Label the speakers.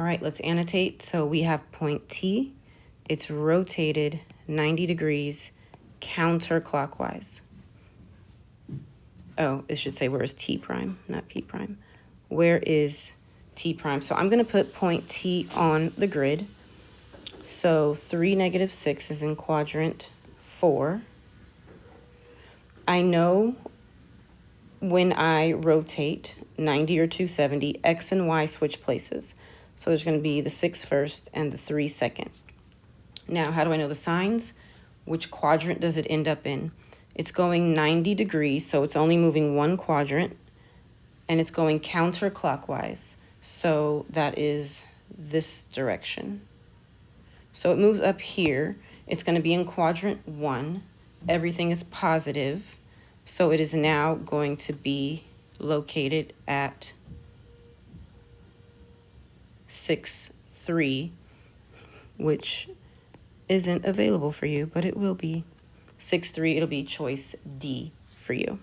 Speaker 1: All right, let's annotate. So we have point T. It's rotated 90 degrees counterclockwise. Oh, it should say where is T prime, not P prime. Where is T prime? So I'm going to put point T on the grid. So 3, -6 is in quadrant 4. I know when I rotate 90 or 270, X and Y switch places. So there's going to be the 6 first and the 3 second. Now, how do I know the signs? Which quadrant does it end up in? It's going 90 degrees, so it's only moving one quadrant, and it's going counterclockwise. So that is this direction. So it moves up here. It's going to be in quadrant 1. Everything is positive. So it is now going to be located at 6, 3, which isn't available for you, but it will be. 6, 3, it'll be choice D for you.